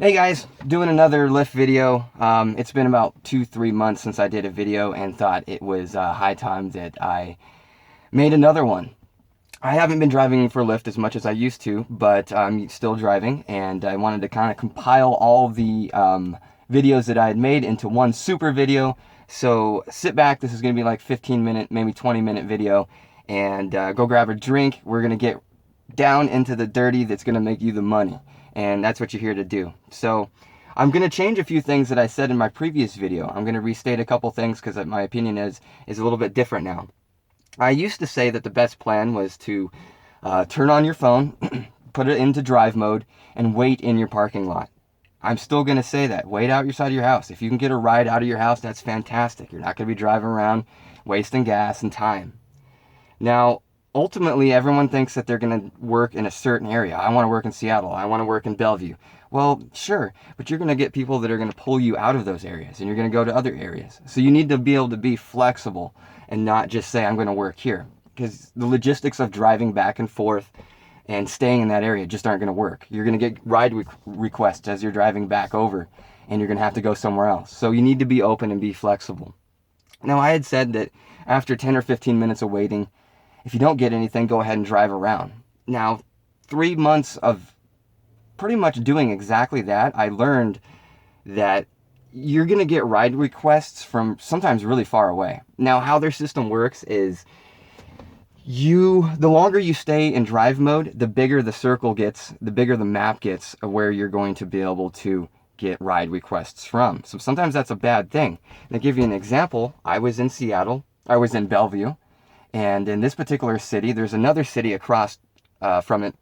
Hey guys, doing another Lyft video. It's been about 2-3 months since I did a video and thought it was high time that I made another one. I haven't been driving for Lyft as much as I used to, but I'm still driving, and I wanted to kind of compile all the videos that I had made into one super video. So sit back, this is going to be like 15-minute, maybe 20-minute video, and go grab a drink. We're going to get down into the dirty that's going to make you the money. And that's what you're here to do. So I'm going to change a few things that I said in my previous video. I'm going to restate a couple things because my opinion is a little bit different now. I used to say that the best plan was to turn on your phone, put it into drive mode, and wait in your parking lot. I'm still going to say that. Wait out your side of your house. If you can get a ride out of your house, that's fantastic. You're not going to be driving around wasting gas and time. Now, ultimately, everyone thinks that they're going to work in a certain area. I want to work in Seattle. I want to work in Bellevue. Well, sure, but you're going to get people that are going to pull you out of those areas, and you're going to go to other areas. So you need to be able to be flexible and not just say, I'm going to work here. Because the logistics of driving back and forth and staying in that area just aren't going to work. You're going to get ride requests as you're driving back over, and you're going to have to go somewhere else. So you need to be open and be flexible. Now, I had said that after 10 or 15 minutes of waiting, if you don't get anything, go ahead and drive around. Now, 3 months of pretty much doing exactly that, I learned that you're going to get ride requests from sometimes really far away. Now, how their system works is the longer you stay in drive mode, the bigger the circle gets, the bigger the map gets of where you're going to be able to get ride requests from. So sometimes that's a bad thing. And to give you an example, I was in Bellevue, and in this particular city, there's another city across from it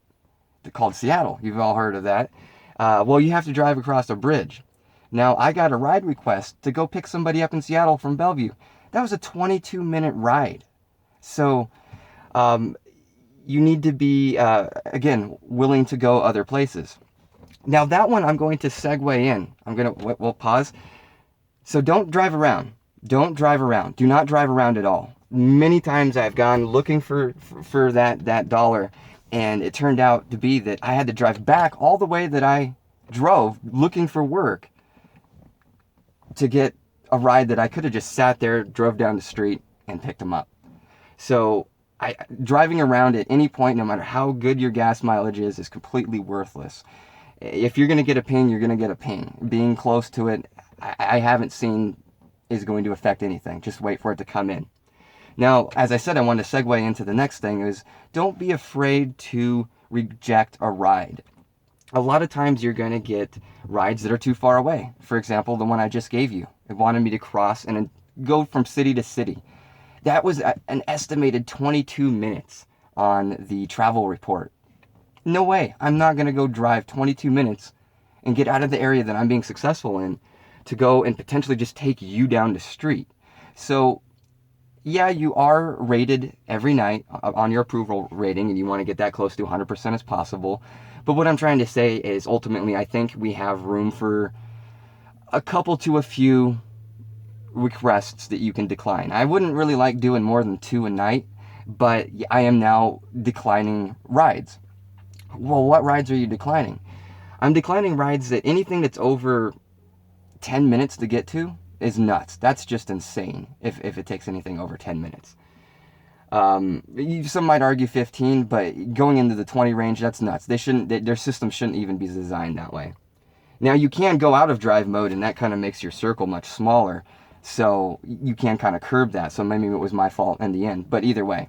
called Seattle. You've all heard of that. Well, you have to drive across a bridge. Now, I got a ride request to go pick somebody up in Seattle from Bellevue. That was a 22-minute ride. So you need to be, again, willing to go other places. Now, that one I'm going to segue in. We'll pause. So don't drive around. Don't drive around. Do not drive around at all. Many times I've gone looking for that dollar, and it turned out to be that I had to drive back all the way that I drove looking for work to get a ride that I could have just sat there, drove down the street, and picked them up. So driving around at any point, no matter how good your gas mileage is completely worthless. If you're going to get a ping, you're going to get a ping. Being close to it, I haven't seen is going to affect anything. Just wait for it to come in. Now, as I said, I want to segue into the next thing is don't be afraid to reject a ride. A lot of times you're going to get rides that are too far away. For example, the one I just gave you. It wanted me to cross and go from city to city. That was an estimated 22 minutes on the travel report. No way. I'm not going to go drive 22 minutes and get out of the area that I'm being successful in to go and potentially just take you down the street. So yeah, you are rated every night on your approval rating, and you want to get that close to 100% as possible. But what I'm trying to say is ultimately I think we have room for a couple to a few requests that you can decline. I wouldn't really like doing more than 2 a night, but I am now declining rides. Well, what rides are you declining? I'm declining rides that anything that's over 10 minutes to get to is nuts. That's just insane if it takes anything over 10 minutes. Some might argue 15, but going into the 20 range, that's nuts. Their system shouldn't even be designed that way. Now, you can go out of drive mode, and that kind of makes your circle much smaller, so you can kind of curb that. So maybe it was my fault in the end, but either way.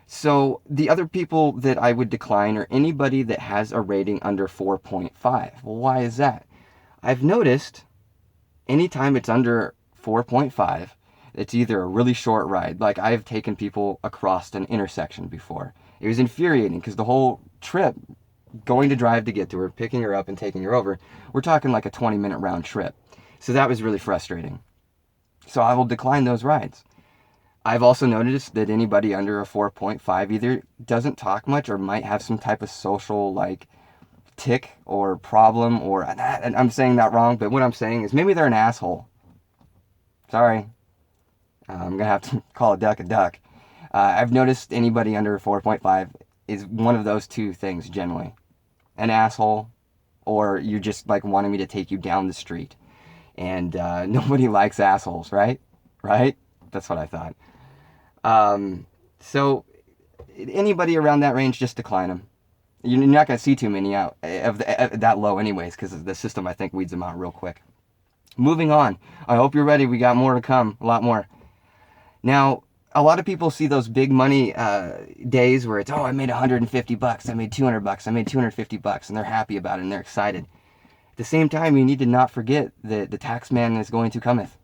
So the other people that I would decline are anybody that has a rating under 4.5. Well, why is that? I've noticed anytime it's under 4.5, it's either a really short ride. Like, I've taken people across an intersection before. It was infuriating because the whole trip, going to drive to get to her, picking her up and taking her over, we're talking like a 20-minute round trip. So that was really frustrating. So I will decline those rides. I've also noticed that anybody under a 4.5 either doesn't talk much or might have some type of social, like, tick or problem, or, and I'm saying that wrong, but what I'm saying is maybe they're an asshole. Sorry. I'm going to have to call a duck a duck. I've noticed anybody under 4.5 is one of those two things generally. An asshole or you're just like wanting me to take you down the street. And nobody likes assholes, right? Right? That's what I thought. So anybody around that range, just decline them. You're not going to see too many out of that low anyways, because the system, I think, weeds them out real quick. Moving on. I hope you're ready. We got more to come. A lot more. Now, a lot of people see those big money days where it's, oh, I made $150. I made $200. I made $250, and they're happy about it and they're excited. At the same time, you need to not forget that the tax man is going to cometh.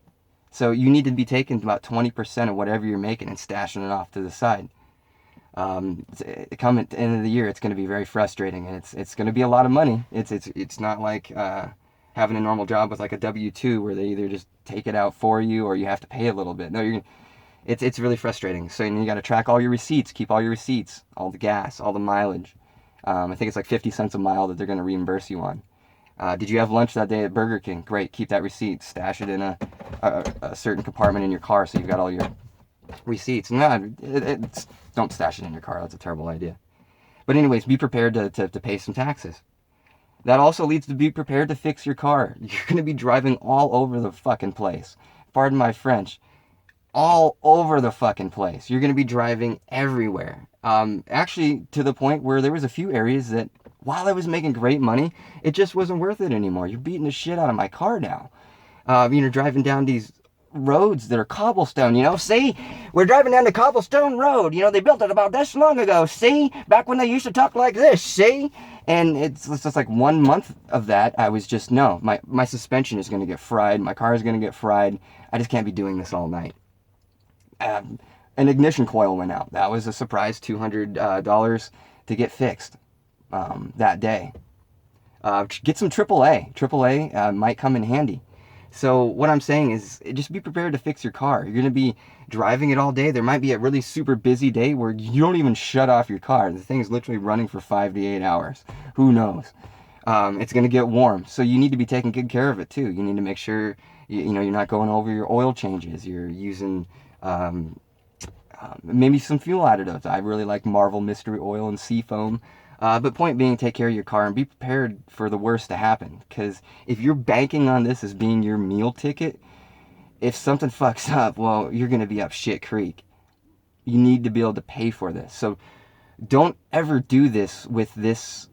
So you need to be taking about 20% of whatever you're making and stashing it off to the side. Come at the end of the year, it's going to be very frustrating, and it's going to be a lot of money. It's not like having a normal job with like a W-2 where they either just take it out for you or you have to pay a little bit. No, it's really frustrating. So you got to track all your receipts, keep all your receipts, all the gas, all the mileage. I think it's like 50 cents a mile that they're going to reimburse you on. Did you have lunch that day at Burger King? Great, keep that receipt, stash it in a certain compartment in your car so you've got all your receipts. No, don't stash it in your car. That's a terrible idea. But anyways, be prepared to pay some taxes. That also leads to be prepared to fix your car. You're going to be driving all over the fucking place. Pardon my French. All over the fucking place. You're going to be driving everywhere. Actually, to the point where there was a few areas that, while I was making great money, it just wasn't worth it anymore. You're beating the shit out of my car now. Driving down these roads that are cobblestone, see, we're driving down the cobblestone road, they built it about this long ago, see, back when they used to talk like this, see, and it's just like 1 month of that, I was just, no, my suspension is going to get fried, my car is going to get fried, I just can't be doing this all night. An ignition coil went out. That was a surprise $200 to get fixed that day. Get some AAA. AAA might come in handy. So what I'm saying is, just be prepared to fix your car. You're going to be driving it all day. There might be a really super busy day where you don't even shut off your car. The thing is literally running for 5 to 8 hours. Who knows? It's going to get warm. So you need to be taking good care of it too. You need to make sure you're not going over your oil changes. You're using maybe some fuel additives. I really like Marvel Mystery Oil and Seafoam. But point being, take care of your car and be prepared for the worst to happen. Because if you're banking on this as being your meal ticket, if something fucks up, well, you're going to be up shit creek. You need to be able to pay for this. So don't ever do this with this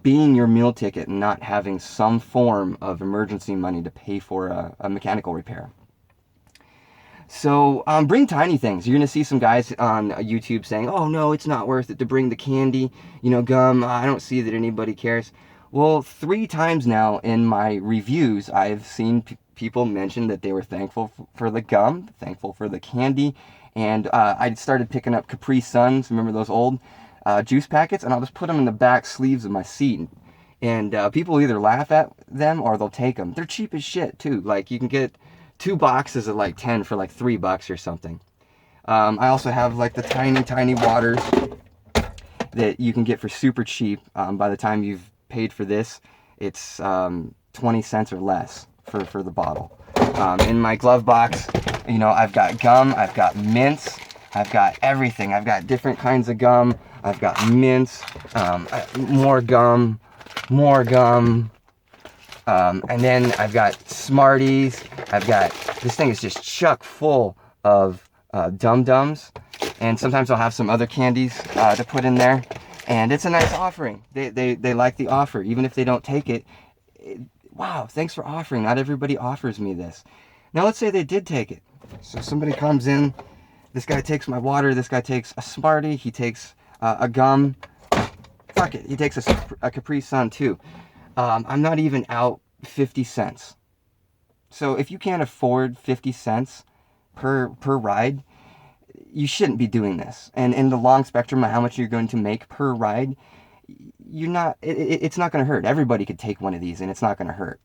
being your meal ticket and not having some form of emergency money to pay for a mechanical repair. So bring tiny things. You're going to see some guys on YouTube saying, oh no, it's not worth it to bring the candy, gum. I don't see that anybody cares. Well, 3 times now in my reviews, I've seen people mention that they were thankful for the gum, thankful for the candy. And I started picking up Capri Suns. Remember those old juice packets? And I'll just put them in the back sleeves of my seat. And people either laugh at them or they'll take them. They're cheap as shit too. Like you can get 2 boxes at like 10 for like $3 or something. I also have like the tiny waters that you can get for super cheap. By the time you've paid for this, it's 20 cents or less for the bottle. In my glove box, I've got gum, I've got mints, I've got everything. I've got different kinds of gum. I've got mints, more gum. And then I've got Smarties. This thing is just chock full of Dum-Dums. And sometimes I'll have some other candies to put in there. And it's a nice offering. They like the offer. Even if they don't take it, wow, thanks for offering. Not everybody offers me this. Now let's say they did take it. So somebody comes in. This guy takes my water. This guy takes a Smartie. He takes a gum. Fuck it. He takes a Capri Sun too. I'm not even out 50 cents. So if you can't afford 50 cents per ride, you shouldn't be doing this. And in the long spectrum of how much you're going to make per ride, it's not going to hurt. Everybody could take one of these and it's not going to hurt.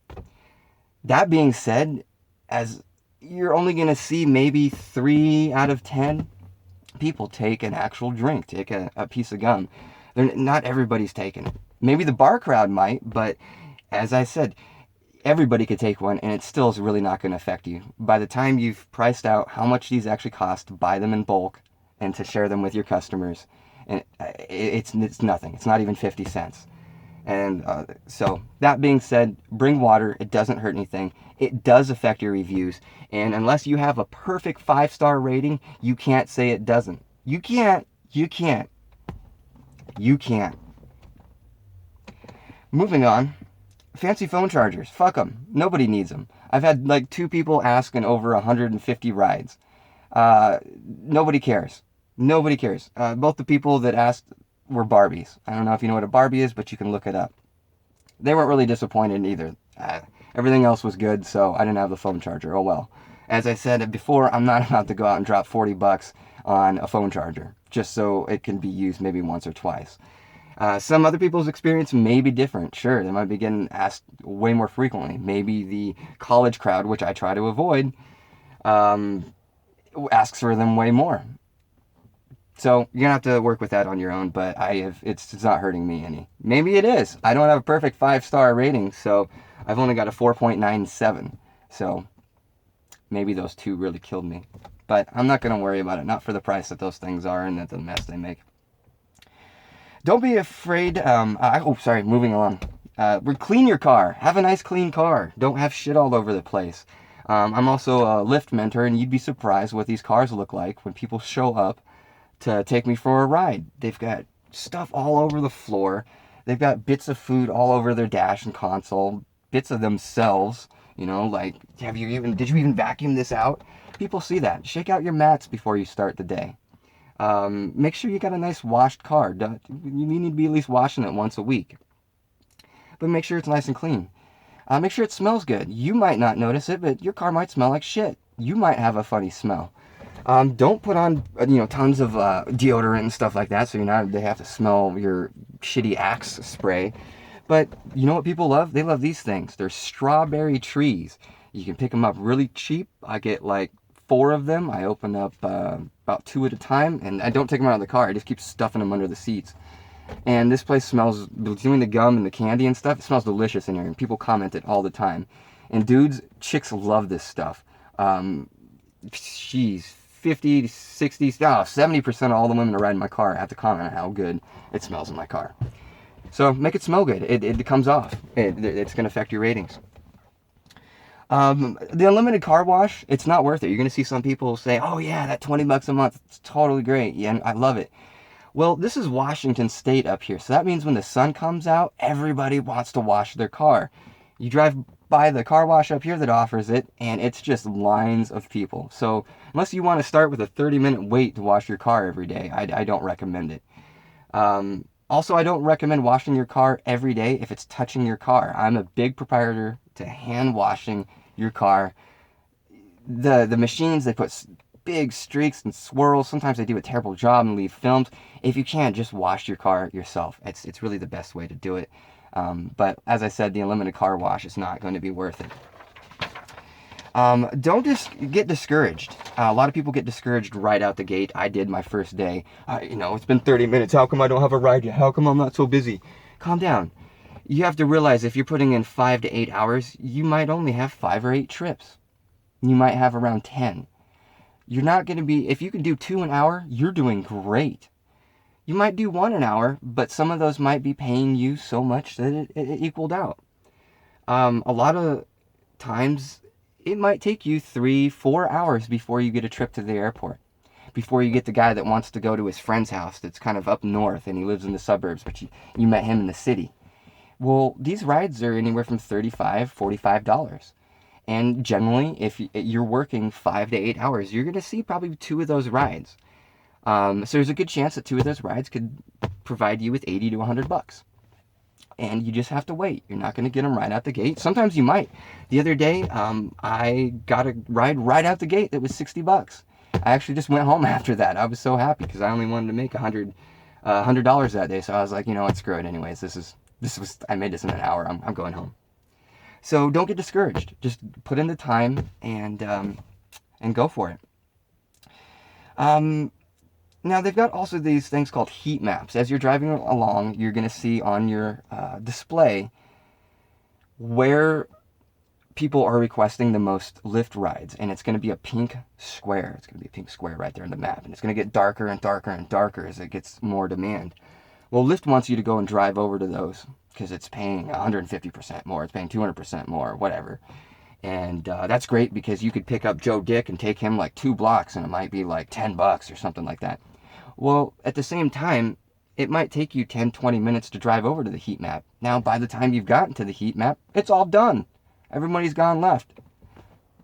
That being said, as you're only going to see maybe 3 out of 10 people take an actual drink, take a piece of gum. Not everybody's taking it. Maybe the bar crowd might, but as I said, everybody could take one and it still is really not going to affect you. By the time you've priced out how much these actually cost to buy them in bulk and to share them with your customers, and it's nothing. It's not even 50 cents. And so that being said, bring water. It doesn't hurt anything. It does affect your reviews. And unless you have a perfect 5-star rating, you can't say it doesn't. You can't. You can't. You can't. Moving on. Fancy phone chargers. Fuck them. Nobody needs them. I've had like 2 people asking over 150 rides. Nobody cares. Nobody cares. Both the people that asked were Barbies. I don't know if you know what a Barbie is, but you can look it up. They weren't really disappointed either. Everything else was good, so I didn't have the phone charger. Oh well. As I said before, I'm not about to go out and drop $40 on a phone charger just so it can be used maybe once or twice. Some other people's experience may be different. Sure, they might be getting asked way more frequently. Maybe the college crowd, which I try to avoid, asks for them way more. So you're gonna have to work with that on your own, but it's not hurting me any. Maybe it is. I don't have a perfect 5-star rating, so I've only got a 4.97. So maybe those 2 really killed me. But I'm not gonna worry about it, not for the price that those things are and the mess they make. Don't be afraid. Moving along. Clean your car. Have a nice clean car. Don't have shit all over the place. I'm also a Lyft mentor, and you'd be surprised what these cars look like when people show up to take me for a ride. They've got stuff all over the floor. They've got bits of food all over their dash and console, bits of themselves. You know, like, did you even vacuum this out? People see that. Shake out your mats before you start the day. Make sure you got a nice washed car. You need to be at least washing it once a week. But make sure it's nice and clean. Make sure it smells good. You might not notice it, but your car might smell like shit. You might have a funny smell. Don't put on, tons of deodorant and stuff like that, so they have to smell your shitty Axe spray. But you know what people love? They love these things. They're strawberry trees. You can pick them up really cheap. I get like 4 of them. I open up about 2 at a time, and I don't take them out of the car. I just keep stuffing them under the seats. And this place smells, between the gum and the candy and stuff, it smells delicious in here, and people comment it all the time. And chicks love this stuff. 50, 60, 70% of all the women that ride in my car have to comment on how good it smells in my car. So make it smell good. It comes off. It's going to affect your ratings. The unlimited car wash, it's not worth it. You're going to see some people say, oh yeah, that $20 a month, it's totally great. Yeah, I love it. Well, this is Washington State up here. So that means when the sun comes out, everybody wants to wash their car. You drive by the car wash up here that offers it, and it's just lines of people. So unless you want to start with a 30-minute wait to wash your car every day, I don't recommend it. Also, I don't recommend washing your car every day if it's touching your car. I'm a big proprietor to hand washing your car. The machines, they put big streaks and swirls. Sometimes they do a terrible job and leave films. If you can, just wash your car yourself. It's really the best way to do it. But as I said, the unlimited car wash is not going to be worth it. Don't just get discouraged. A lot of people get discouraged right out the gate. I did my first day. It's been 30 minutes. How come I don't have a ride yet? How come I'm not so busy? Calm down. You have to realize if you're putting in 5 to 8 hours, you might only have 5 or 8 trips. You might have around 10. You're not going to be, if you can do 2 an hour, you're doing great. You might do 1 an hour, but some of those might be paying you so much that it equaled out. A lot of times, it might take you 3-4 hours before you get a trip to the airport. Before you get the guy that wants to go to his friend's house that's kind of up north and he lives in the suburbs, but you met him in the city. Well, these rides are anywhere from $35, $45. And generally, if you're working 5 to 8 hours, you're going to see probably 2 of those rides. So there's a good chance that 2 of those rides could provide you with $80 to $100. And you just have to wait. You're not going to get them right out the gate. Sometimes you might. The other day, I got a ride right out the gate that was $60. I actually just went home after that. I was so happy because I only wanted to make $100 that day. So I was like, you know what, screw it anyways. I made this in an hour. I'm going home. So don't get discouraged. Just put in the time and go for it. Now they've got also these things called heat maps. As you're driving along, you're going to see on your display where people are requesting the most Lyft rides, and it's going to be a pink square. It's going to be a pink square right there in the map, and it's going to get darker and darker and darker as it gets more demand. Well, Lyft wants you to go and drive over to those because it's paying 150% more, it's paying 200% more, whatever. And that's great because you could pick up Joe Dick and take him like 2 blocks and it might be like $10 or something like that. Well, at the same time, it might take you 10-20 minutes to drive over to the heat map. Now, by the time you've gotten to the heat map, it's all done. Everybody's gone left.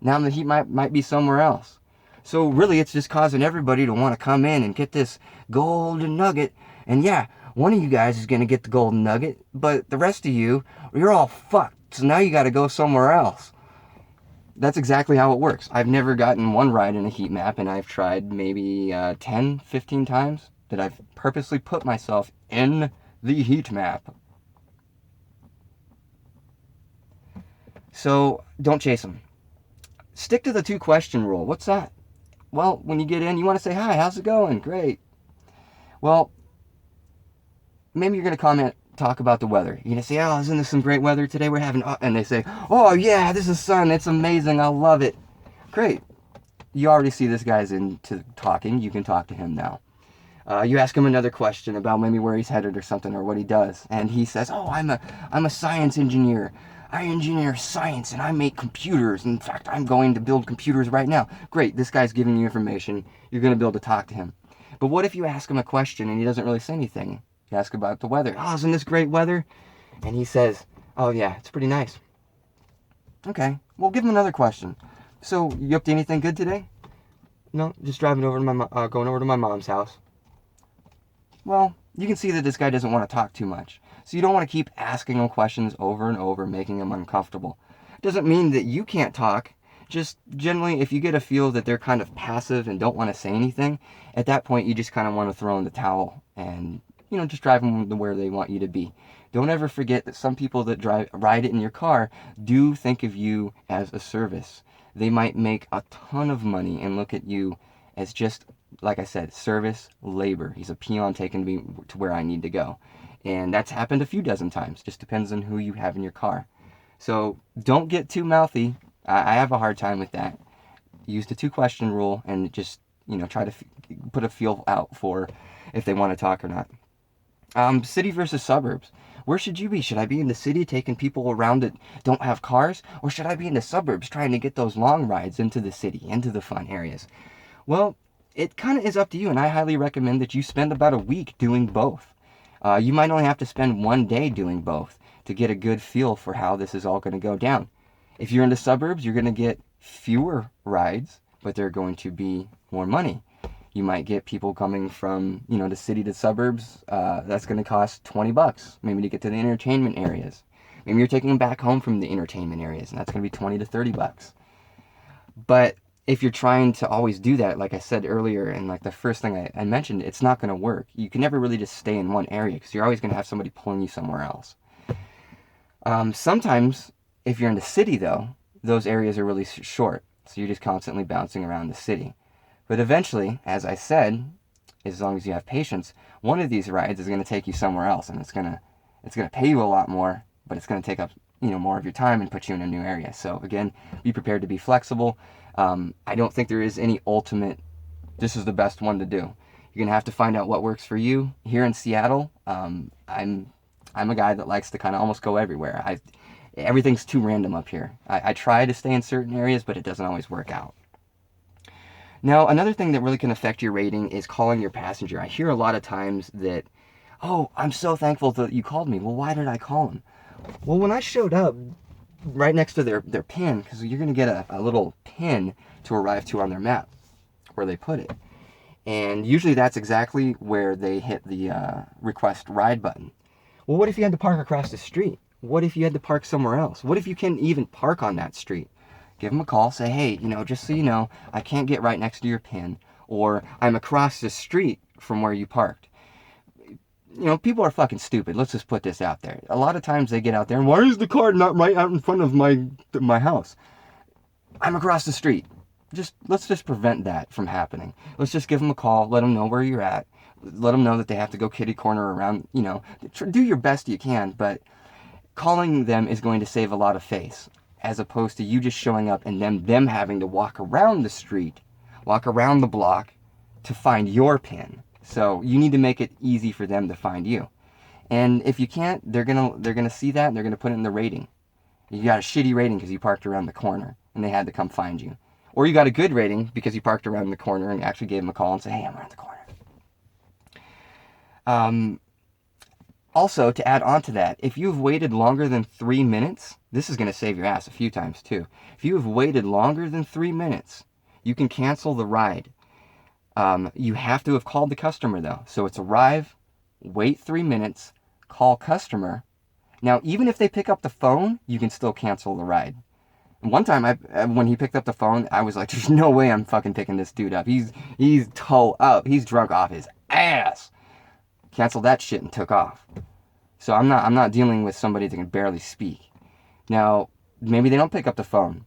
Now the heat map might be somewhere else. So really, it's just causing everybody to want to come in and get this golden nugget. And yeah, one of you guys is going to get the golden nugget, but the rest of you, you're all fucked. So now you got to go somewhere else. That's exactly how it works. I've never gotten one ride in a heat map, and I've tried maybe 10, 15 times that I've purposely put myself in the heat map. So don't chase them. Stick to the 2-question rule. What's that? Well, when you get in, you want to say, hi, how's it going? Great. Well, maybe you're going to talk about the weather. You're going to say, oh, isn't this some great weather today? We're having, and they say, oh yeah, this is sun. It's amazing. I love it. Great. You already see this guy's into talking. You can talk to him now. You ask him another question about maybe where he's headed or something or what he does. And he says, oh, I'm a science engineer. I engineer science and I make computers. In fact, I'm going to build computers right now. Great. This guy's giving you information. You're going to be able to talk to him. But what if you ask him a question and he doesn't really say anything? You ask about the weather. Oh, isn't this great weather? And he says, oh yeah, it's pretty nice. Okay, well, give him another question. So, you up to anything good today? No, just driving over to going over to my mom's house. Well, you can see that this guy doesn't want to talk too much. So you don't want to keep asking him questions over and over, making him uncomfortable. It doesn't mean that you can't talk. Just generally, if you get a feel that they're kind of passive and don't want to say anything, at that point you just kind of want to throw in the towel and, just drive them to where they want you to be. Don't ever forget that some people that ride it in your car do think of you as a service. They might make a ton of money and look at you as just, like I said, service labor. He's a peon taking me to where I need to go. And that's happened a few dozen times. Just depends on who you have in your car. So don't get too mouthy. I have a hard time with that. Use the 2-question rule and just, try to put a feel out for if they want to talk or not. City versus suburbs. Where should you be? Should I be in the city taking people around that don't have cars? Or should I be in the suburbs trying to get those long rides into the city, into the fun areas? Well, it kind of is up to you, and I highly recommend that you spend about a week doing both. You might only have to spend 1 day doing both to get a good feel for how this is all going to go down. If you're in the suburbs, you're going to get fewer rides, but they're going to be more money. You might get people coming from, the city to suburbs. That's going to cost $20, maybe to get to the entertainment areas. Maybe you're taking them back home from the entertainment areas, and that's going to be $20 to $30. But if you're trying to always do that, like I said earlier, and like the first thing I mentioned, it's not going to work. You can never really just stay in one area because you're always going to have somebody pulling you somewhere else. Sometimes, if you're in the city, though, those areas are really short, so you're just constantly bouncing around the city. But eventually, as I said, as long as you have patience, one of these rides is going to take you somewhere else, and it's going to pay you a lot more, but it's going to take up more of your time and put you in a new area. So again, be prepared to be flexible. I don't think there is any ultimate, this is the best one to do. You're going to have to find out what works for you. Here in Seattle, I'm a guy that likes to kind of almost go everywhere. Everything's too random up here. I try to stay in certain areas, but it doesn't always work out. Now, another thing that really can affect your rating is calling your passenger. I hear a lot of times that, oh, I'm so thankful that you called me. Well, why did I call him? Well, when I showed up right next to their pin, because you're going to get a little pin to arrive to on their map, where they put it. And usually that's exactly where they hit the request ride button. Well, what if you had to park across the street? What if you had to park somewhere else? What if you can't even park on that street? Give them a call, say, hey, just so you know, I can't get right next to your pin, or I'm across the street from where you parked. People are fucking stupid. Let's just put this out there. A lot of times they get out there and, why is the car not right out in front of my house? I'm across the street. Let's just prevent that from happening. Let's just give them a call, let them know where you're at, let them know that they have to go kitty corner around, do your best you can, but calling them is going to save a lot of face, as opposed to you just showing up and them having to walk around the street, walk around the block to find your pin. So you need to make it easy for them to find you. And if you can't, they're gonna see that and they're gonna put it in the rating. You got a shitty rating because you parked around the corner and they had to come find you. Or you got a good rating because you parked around the corner and actually gave them a call and say, hey, I'm around the corner. Also, to add on to that, if you've waited longer than 3 minutes, this is going to save your ass a few times too. If you have waited longer than 3 minutes, you can cancel the ride. You have to have called the customer though. So it's arrive, wait 3 minutes, call customer. Now, even if they pick up the phone, you can still cancel the ride. And one time, when he picked up the phone, I was like, there's no way I'm fucking picking this dude up. He's toe up. He's drunk off his ass. Canceled that shit and took off. So I'm not dealing with somebody that can barely speak. Now, maybe they don't pick up the phone.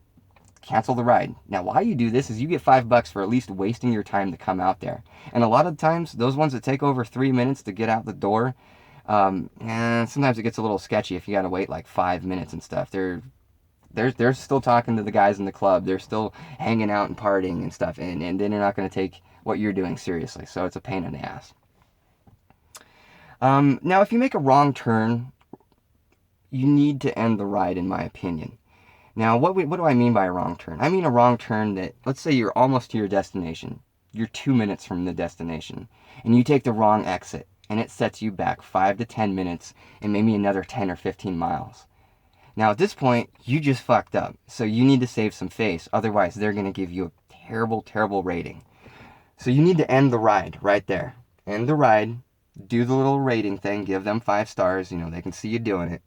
Cancel the ride. Now, why you do this is you get $5 for at least wasting your time to come out there. And a lot of times, those ones that take over 3 minutes to get out the door, and sometimes it gets a little sketchy if you gotta wait like 5 minutes and stuff. They're still talking to the guys in the club. They're still hanging out and partying and stuff, and they're not gonna take what you're doing seriously. So it's a pain in the ass. Now, if you make a wrong turn, you need to end the ride, in my opinion. Now, what do I mean by a wrong turn? I mean a wrong turn that, let's say you're almost to your destination. You're 2 minutes from the destination, and you take the wrong exit, and it sets you back 5 to 10 minutes and maybe another 10 or 15 miles. Now, at this point, you just fucked up, so you need to save some face. Otherwise, they're going to give you a terrible, terrible rating. So you need to end the ride right there. End the ride. Do the little rating thing, give them 5 stars, they can see you doing it,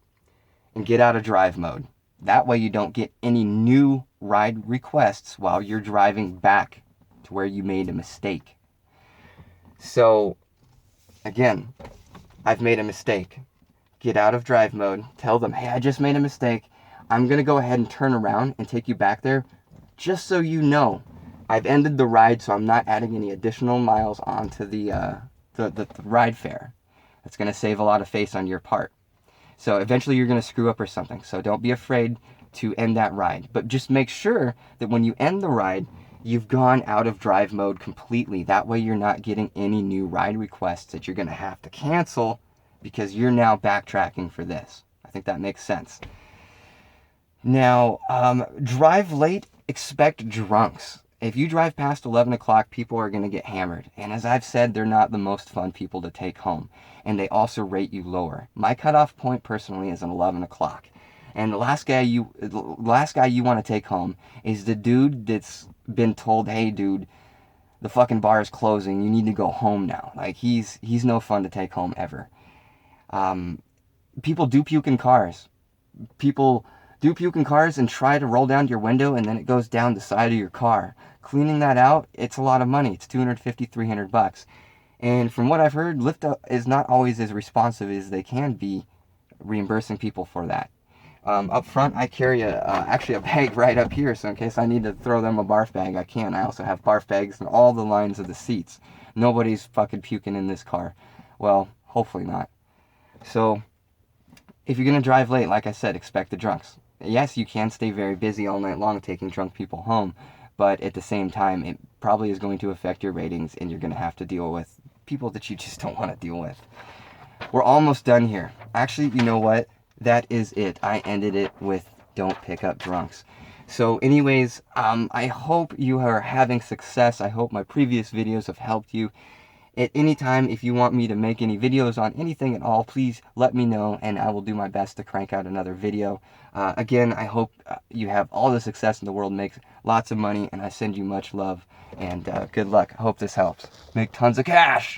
and get out of drive mode. That way you don't get any new ride requests while you're driving back to where you made a mistake. So, again, I've made a mistake. Get out of drive mode, tell them, hey, I just made a mistake. I'm going to go ahead and turn around and take you back there, just so you know. I've ended the ride, so I'm not adding any additional miles onto the ride fare. That's going to save a lot of face on your part. So eventually you're going to screw up or something. So don't be afraid to end that ride. But just make sure that when you end the ride, you've gone out of drive mode completely. That way you're not getting any new ride requests that you're going to have to cancel because you're now backtracking for this. I think that makes sense. Now, drive late, expect drunks. If you drive past 11 o'clock, people are going to get hammered. And as I've said, they're not the most fun people to take home. And they also rate you lower. My cutoff point personally is an 11 o'clock. And the last guy you want to take home is the dude that's been told, hey dude, the fucking bar is closing. You need to go home now. Like he's no fun to take home ever. People do puke in cars. People do puke in cars and try to roll down your window and then it goes down the side of your car. Cleaning that out, it's a lot of money. It's $250, $300. And from what I've heard, Lyft is not always as responsive as they can be reimbursing people for that. Up front, I carry actually a bag right up here, so in case I need to throw them a barf bag, I can. I also have barf bags in all the lines of the seats. Nobody's fucking puking in this car. Well, hopefully not. So, if you're going to drive late, like I said, expect the drunks. Yes, you can stay very busy all night long taking drunk people home, but at the same time, it probably is going to affect your ratings, and you're going to have to deal with people that you just don't want to deal with. We're almost done here. Actually, you know what? That is it. I ended it with don't pick up drunks. So anyways, I hope you are having success. I hope my previous videos have helped you. At any time, if you want me to make any videos on anything at all, please let me know, and I will do my best to crank out another video. Again, I hope you have all the success in the world, make lots of money, and I send you much love, and good luck. I hope this helps. Make tons of cash!